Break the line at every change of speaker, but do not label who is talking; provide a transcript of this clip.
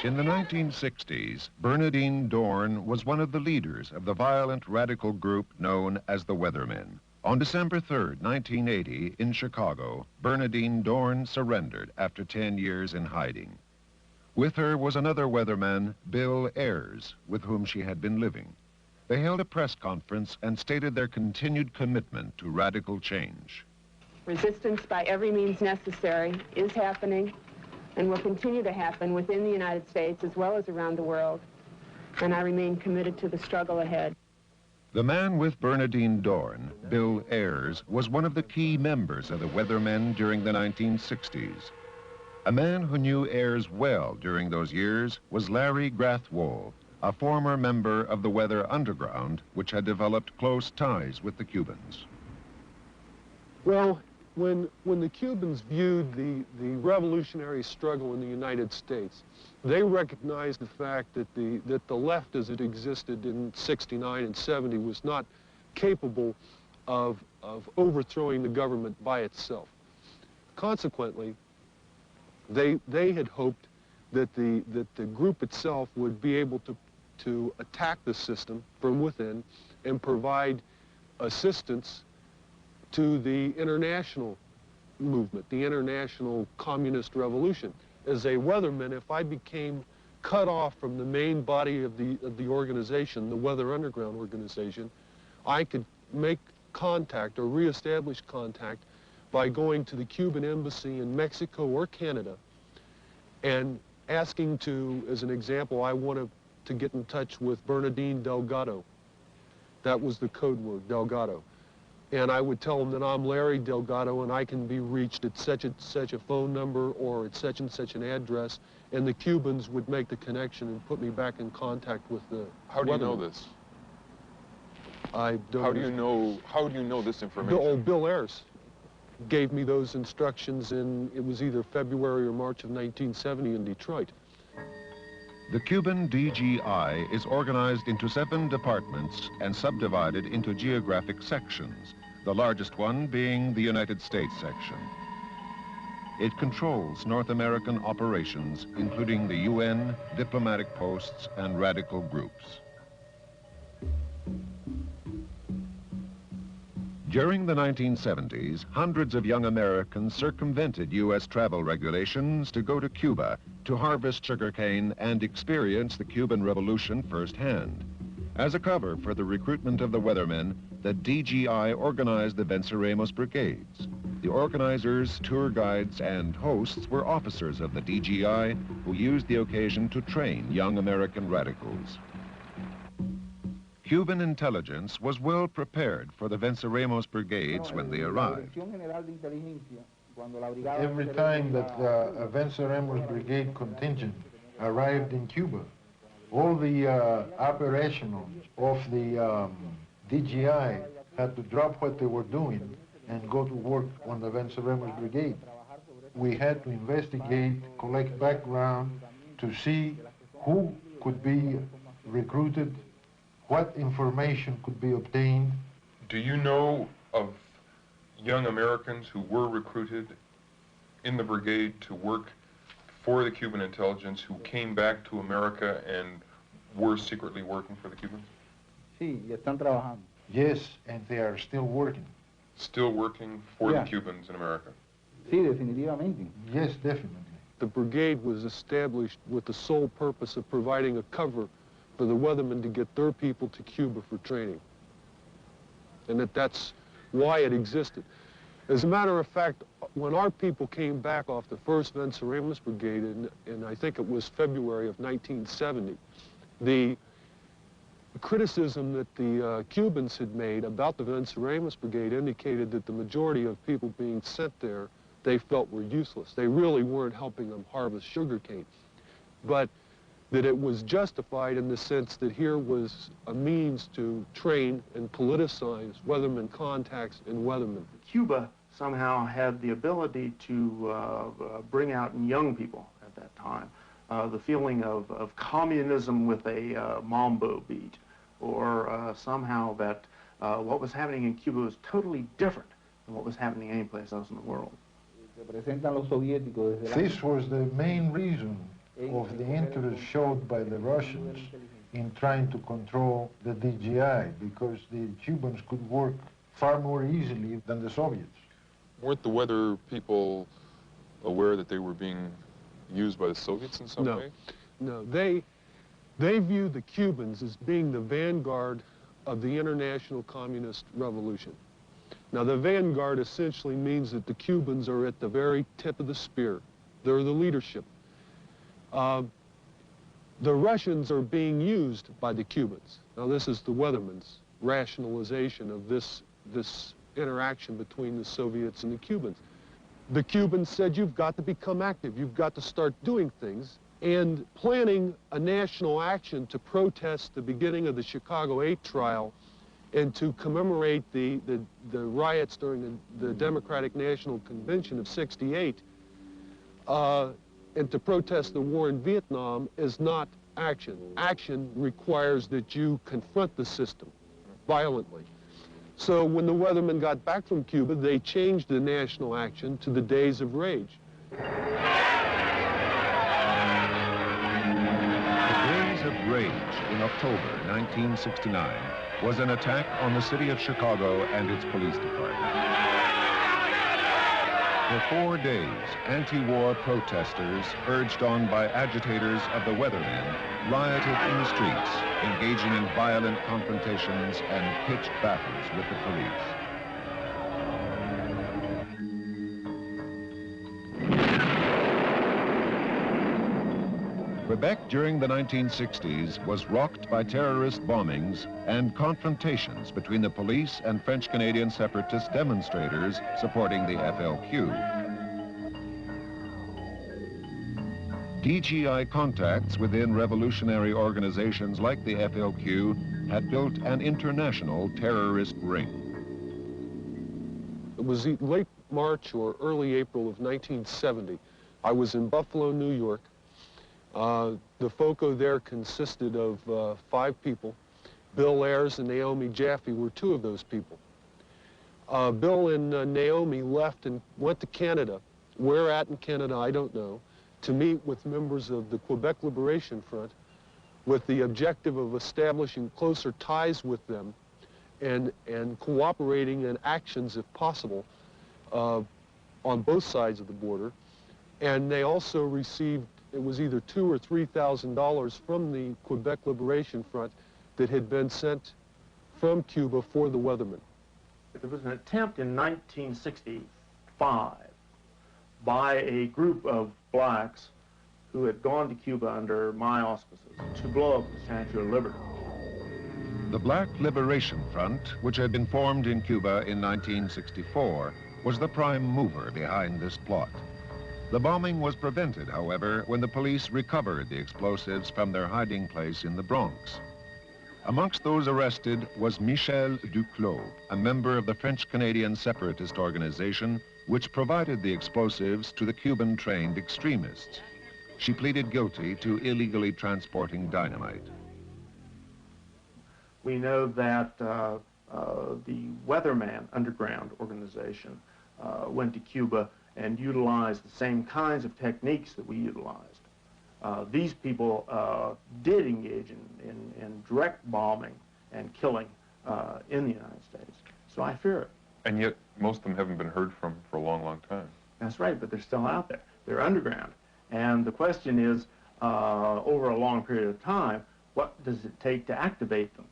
In the 1960s, Bernardine Dohrn was one of the leaders of the violent radical group known as the Weathermen. On December 3rd, 1980, in Chicago, Bernardine Dohrn surrendered after 10 years in hiding. With her was another weatherman, Bill Ayers, with whom she had been living. They held a press conference and stated their continued commitment to radical change.
Resistance by every means necessary is happening and will continue to happen within the United States as well as around the world, and I remain committed to the struggle ahead.
The man with Bernardine Dohrn, Bill Ayers, was one of the key members of the Weathermen during the 1960s. A man who knew Ayers well during those years was Larry Grathwohl, a former member of the Weather Underground, which had developed close ties with the Cubans.
Well, when the Cubans viewed the revolutionary struggle in the United States, they recognized the fact that the left as it existed in 69 and 70 was not capable of overthrowing the government by itself. Consequently, they had hoped that the group itself would be able to attack the system from within and provide assistance to the international movement, the international communist revolution. As a weatherman, if I became cut off from the main body of the organization, the Weather Underground organization, I could make contact or reestablish contact by going to the Cuban embassy in Mexico or Canada and asking to, as an example, I wanted to get in touch with Bernardine Delgado. That was the code word, Delgado. And I would tell them that I'm Larry Delgado and I can be reached at such and such a phone number or at such and such an address, and the Cubans would make the connection and put me back in contact with the
How do you know this?
I don't
How do you know this information?
Bill Ayers gave me those instructions in, it was either February or March of 1970 in Detroit.
The Cuban DGI is organized into 7 departments and subdivided into geographic sections, the largest one being the United States section. It controls North American operations, including the UN, diplomatic posts, and radical groups. During the 1970s, hundreds of young Americans circumvented U.S. travel regulations to go to Cuba to harvest sugarcane and experience the Cuban Revolution firsthand. As a cover for the recruitment of the Weathermen, the DGI organized the Venceremos brigades. The organizers, tour guides, and hosts were officers of the DGI who used the occasion to train young American radicals. Cuban intelligence was well prepared for the Venceremos brigades when they arrived.
Every time that a Venceremos brigade contingent arrived in Cuba, all the operationals of the DGI had to drop what they were doing and go to work on the Venceremos brigade. We had to investigate, collect background to see who could be recruited, what information could be obtained.
Do you know of young Americans who were recruited in the brigade to work for the Cuban intelligence who came back to America and were secretly working for the Cubans?
Sí, y están trabajando.
Yes, and they are still working.
Still working for the Cubans in America?
Sí, definitivamente.
Yes, definitely.
The brigade was established with the sole purpose of providing a cover for the Weathermen to get their people to Cuba for training. And that's why it existed. As a matter of fact, when our people came back off the first Venceremos brigade, in I think it was February of 1970, the criticism that the Cubans had made about the Venceremos brigade indicated that the majority of people being sent there they felt were useless. They really weren't helping them harvest sugarcane. But that it was justified in the sense that here was a means to train and politicize weathermen contacts and weathermen.
Cuba somehow had the ability to bring out in young people at that time the feeling of communism with a mambo beat, or somehow that what was happening in Cuba was totally different than what was happening anyplace else in the world.
This was the main reason of the interest showed by the Russians in trying to control the DGI, because the Cubans could work far more easily than the Soviets.
Weren't the weather people aware that they were being used by the Soviets in some way?
No, they view the Cubans as being the vanguard of the international communist revolution. Now, the vanguard essentially means that the Cubans are at the very tip of the spear. They're the leadership. The Russians are being used by the Cubans. Now, this is the Weatherman's rationalization of this interaction between the Soviets and the Cubans. The Cubans said, you've got to become active. You've got to start doing things. And planning a national action to protest the beginning of the Chicago 8 trial and to commemorate the riots during the Democratic National Convention of '68, and to protest the war in Vietnam is not action. Action requires that you confront the system violently. So when the Weathermen got back from Cuba, they changed the national action to the Days of Rage.
The Days of Rage in October 1969 was an attack on the city of Chicago and its police department. For 4 days, anti-war protesters, urged on by agitators of the Weathermen, rioted in the streets, engaging in violent confrontations and pitched battles with the police. Quebec during the 1960s was rocked by terrorist bombings and confrontations between the police and French-Canadian separatist demonstrators supporting the FLQ. DGI contacts within revolutionary organizations like the FLQ had built an international terrorist ring.
It was late March or early April of 1970. I was in Buffalo, New York. The FOCO there consisted of 5 people. Bill Ayers and Naomi Jaffe were 2 of those people. Bill and Naomi left and went to Canada. Where at in Canada, I don't know, to meet with members of the Quebec Liberation Front with the objective of establishing closer ties with them and cooperating in actions, if possible, on both sides of the border. And they also received, it was either $2,000 or $3,000 from the Quebec Liberation Front that had been sent from Cuba for the Weathermen.
There was an attempt in 1965 by a group of blacks who had gone to Cuba under my auspices to blow up the Statue of Liberty.
The Black Liberation Front, which had been formed in Cuba in 1964, was the prime mover behind this plot. The bombing was prevented, however, when the police recovered the explosives from their hiding place in the Bronx. Amongst those arrested was Michel Duclos, a member of the French-Canadian separatist organization which provided the explosives to the Cuban-trained extremists. She pleaded guilty to illegally transporting dynamite.
We know that the Weatherman underground organization went to Cuba and utilized the same kinds of techniques that we utilized. These people did engage in direct bombing and killing in the United States. So I fear it.
And yet, most of them haven't been heard from for a long, long time.
That's right, but they're still out there. They're underground. And the question is, over a long period of time, what does it take to activate them?